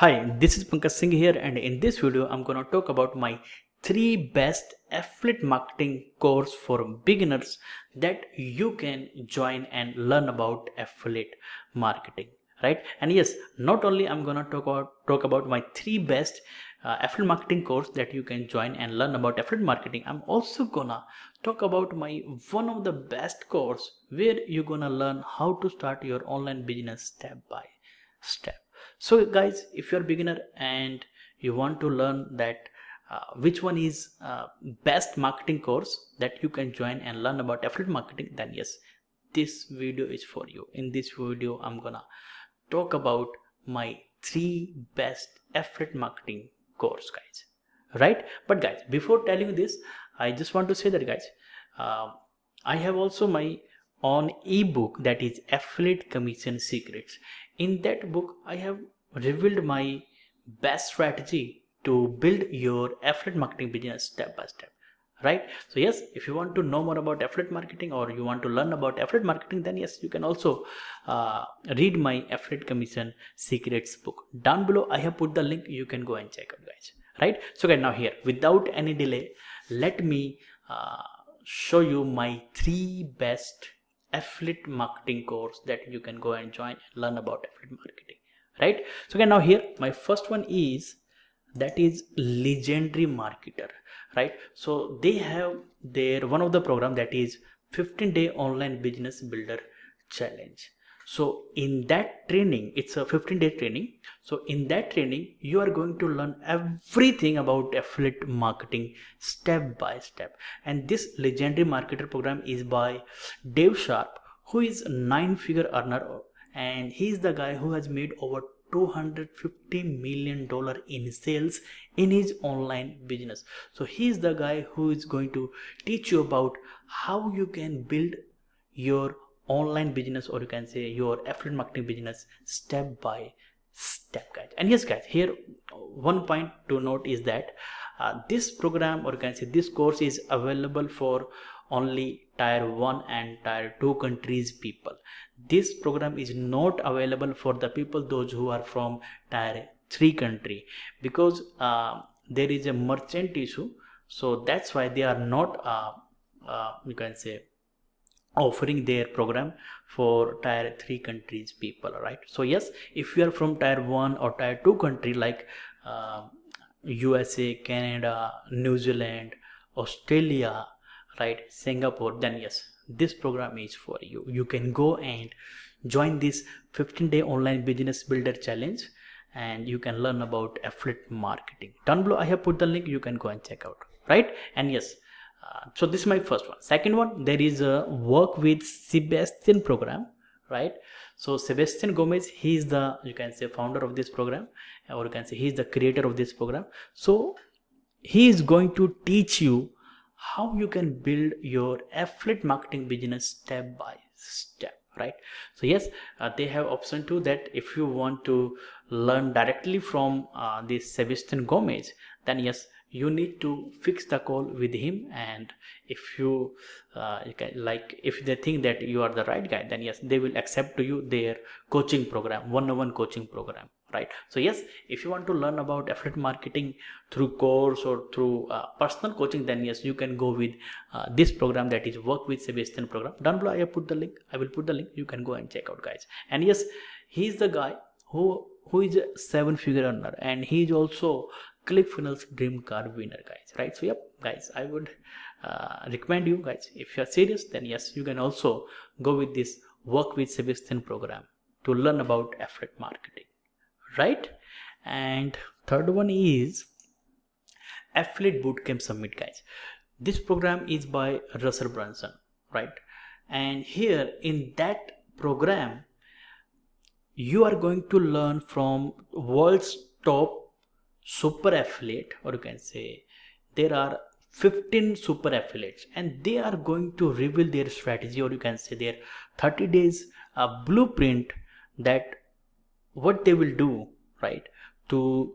Hi, this is Pankaj Singh here, and in this video I'm gonna talk about my 3 best affiliate marketing course for beginners that you can join and learn about affiliate marketing, right? And yes, not only I'm gonna talk about my 3 best affiliate marketing course that you can join and learn about affiliate marketing. I'm also gonna talk about my one of the best course where you're gonna learn how to start your online business step by step. So guys, if you're a beginner and you want to learn that which one is best marketing course that you can join and learn about affiliate marketing, then yes, this video is for you. In this video I'm gonna talk about my 3 best affiliate marketing course, guys, right? But guys, before telling you this, I just want to say that, guys, I have also my own ebook that is Affiliate Commission Secrets. In that book I have revealed my best strategy to build your affiliate marketing business step by step, right? So yes, if you want to know more about affiliate marketing or you want to learn about affiliate marketing, then yes, you can also read my Affiliate Commission Secrets book. Down below I have put the link, you can go and check out, guys, right? So guys, now here, without any delay, let me show you my 3 best affiliate marketing course that you can go and join and learn about affiliate marketing, right? So again, now here my first one is that is Legendary Marketer, right? So they have their one of the program that is 15-day online business builder challenge. So in that training, it's a 15-day training. So in that training you are going to learn everything about affiliate marketing step by step. And this Legendary Marketer program is by Dave Sharp, who is a 9-figure earner, and he's the guy who has made over $250 million in sales in his online business. So he's the guy who is going to teach you about how you can build your online business, or you can say your affiliate marketing business step by step, guys. And yes, guys, here one point to note is that this program, or you can say this course, is available for only tier 1 and tier 2 countries people. This program is not available for the people those who are from tier 3 country, because there is a merchant issue. So that's why they are not you can say offering their program for tier 3 countries people, right? So yes, if you are from tier 1 or tier 2 country like USA, Canada, New Zealand, Australia, right, Singapore, then yes, this program is for you. You can go and join this 15-day online business builder challenge and you can learn about affiliate marketing. Down below I have put the link, you can go and check out, right? And yes, so this is my first one. Second one, there is a Work with Sebastian program, right? So Sebastian Gomez, he is the, you can say, founder of this program, or you can say he is the creator of this program. So he is going to teach you how you can build your affiliate marketing business step by step, right? So yes, they have option 2 that if you want to learn directly from this Sebastian Gomez, then yes, you need to fix the call with him. And if you can, like, if they think that you are the right guy, then yes, they will accept to you their coaching program, one-on-one coaching program, right? So yes, if you want to learn about affiliate marketing through course or through personal coaching, then yes, you can go with this program, that is Work with Sebastian program. Down below I have put the link, I will put the link, you can go and check out, guys. And yes, he is the guy who is a 7-figure earner, and he is also ClickFunnels dream car winner, guys, right? So yep, guys, I would recommend you, guys, if you are serious, then yes, you can also go with this Work with Sebastian program to learn about affiliate marketing, right? And third one is Affiliate Bootcamp Summit, guys. This program is by Russell Brunson, right? And here in that program you are going to learn from world's top super affiliate, or you can say there are 15 super affiliates, and they are going to reveal their strategy, or you can say their 30 days blueprint, that what they will do, right, to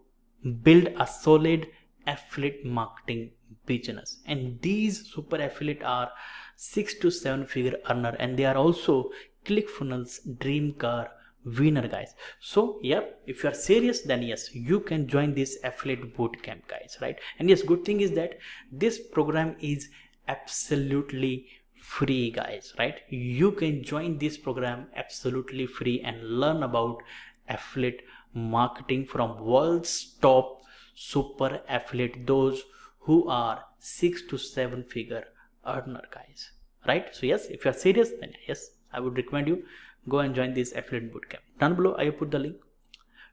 build a solid affiliate marketing business. And these super affiliate are 6 to 7 figure earner, and they are also ClickFunnels dream car winner, guys. So yeah, if you are serious, then yes, you can join this affiliate bootcamp, guys, right? And yes, good thing is that this program is absolutely free, guys, right? You can join this program absolutely free and learn about affiliate marketing from world's top super affiliate, those who are 6 to 7 figure earner, guys, right? So yes, if you are serious, then yes, I would recommend you go and join this affiliate bootcamp. Down below I put the link,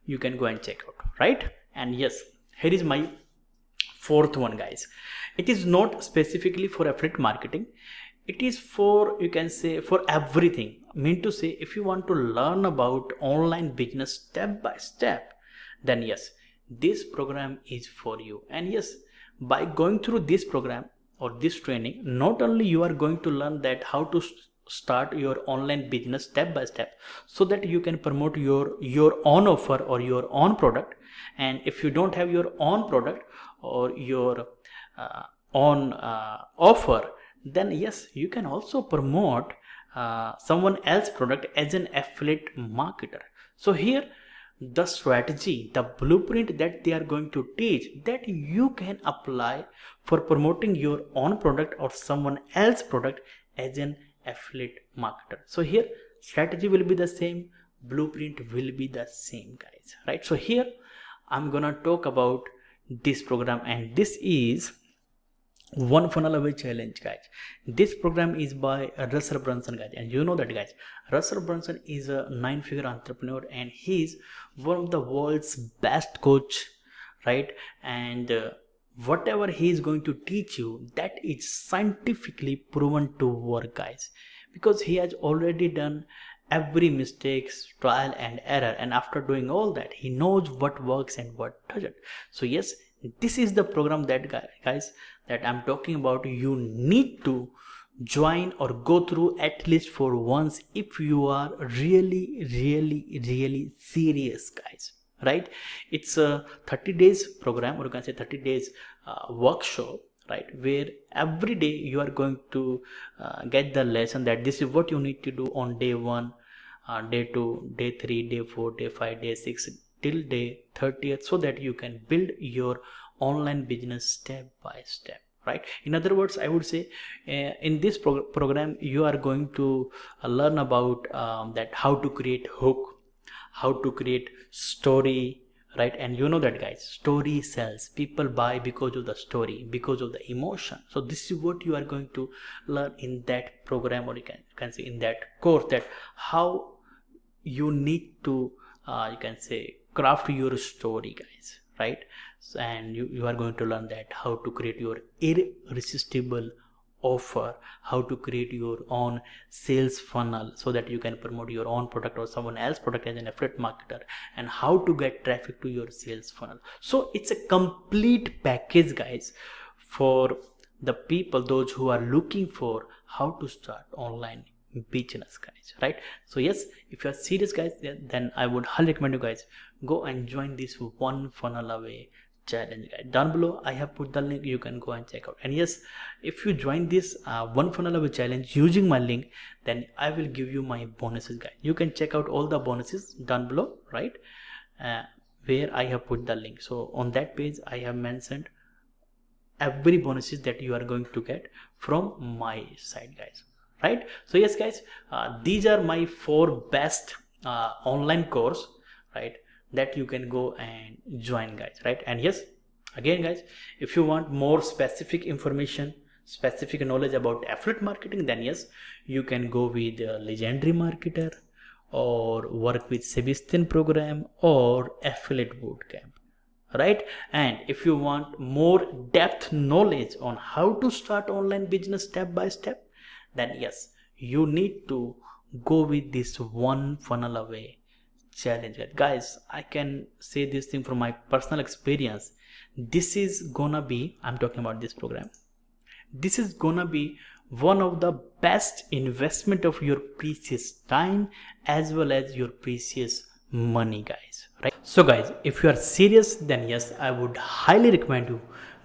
you can go and check out, right? And yes, here is my fourth one, guys. It is not specifically for affiliate marketing, it is for, you can say, for everything. Mean to say, if you want to learn about online business step by step, then yes, this program is for you. And yes, by going through this program or this training, not only you are going to learn that how to start your online business step by step, so that you can promote your own offer or your own product. And if you don't have your own product or your own offer, then yes, you can also promote someone else's product as an affiliate marketer. So here, the strategy, the blueprint that they are going to teach, that you can apply for promoting your own product or someone else's product as an affiliate marketer. So here, strategy will be the same, blueprint will be the same, guys, right? So here I'm gonna talk about this program, and this is one funnel away challenge, guys. This program is by Russell Brunson, guys, and you know that, guys, Russell Brunson is a 9-figure entrepreneur, and he's one of the world's best coach, right? And whatever he is going to teach you, that is scientifically proven to work, guys, because he has already done every mistakes, trial and error, and after doing all that, he knows what works and what doesn't. So yes, this is the program that, guys, that I'm talking about. You need to join or go through at least for once if you are really serious, guys, right? It's a 30 days program, or you can say 30 days workshop, right, where every day you are going to get the lesson that this is what you need to do on day 1, day 2, day 3, day 4, day 5, day 6 till day 30th, so that you can build your online business step by step, right? In other words, I would say in this program you are going to learn about that how to create hook, how to create story, right? And you know that, guys, story sells. People buy because of the story, because of the emotion. So this is what you are going to learn in that program, or you can say in that course, that how you need to you can say craft your story, guys, right? And you are going to learn that how to create your irresistible offer, how to create your own sales funnel so that you can promote your own product or someone else's product as an affiliate marketer, and how to get traffic to your sales funnel. So it's a complete package, guys, for the people, those who are looking for how to start online business, guys, right? So yes, if you are serious, guys, then I would highly recommend you guys go and join this one funnel away challenge, guys. Down below I have put the link, you can go and check out. And yes, if you join this one funnel away challenge using my link, then I will give you my bonuses, guys. You can check out all the bonuses down below, right, where I have put the link. So on that page I have mentioned every bonuses that you are going to get from my side, guys, right? So yes, guys, these are my 4 best online course, right, that you can go and join, guys, right? And yes, again, guys, if you want more specific information, specific knowledge about affiliate marketing, then yes, you can go with Legendary Marketer or work with Sebastian program or affiliate bootcamp, right? And if you want more depth knowledge on how to start online business step by step, then yes, you need to go with this one funnel away challenge, guys. I can say this thing from my personal experience. This is gonna be, I'm talking about this program, this is gonna be one of the best investment of your precious time as well as your precious money, guys, right? So guys, if you are serious, then yes, I would highly recommend you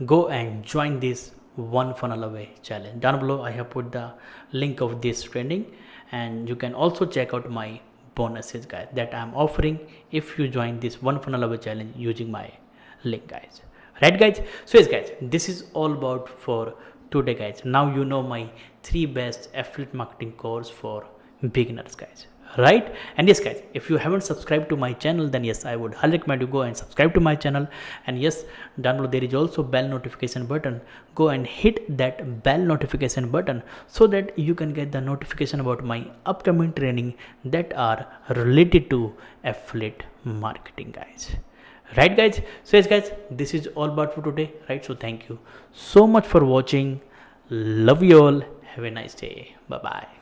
go and join this one funnel away challenge. Down below I have put the link of this training, and you can also check out my bonuses guys that I'm offering if you join this one funnel away challenge using my link guys. Right guys, so yes guys, this is all about for today guys. Now you know my 3 best affiliate marketing course for beginners guys, right? And yes guys, if you haven't subscribed to my channel, then yes, I would highly recommend you go and subscribe to my channel. And yes, down below there is also bell notification button. Go and hit that bell notification button so that you can get the notification about my upcoming training that are related to affiliate marketing guys. Right guys, so yes guys, this is all about for today, right? So thank you so much for watching. Love you all. Have a nice day. Bye bye.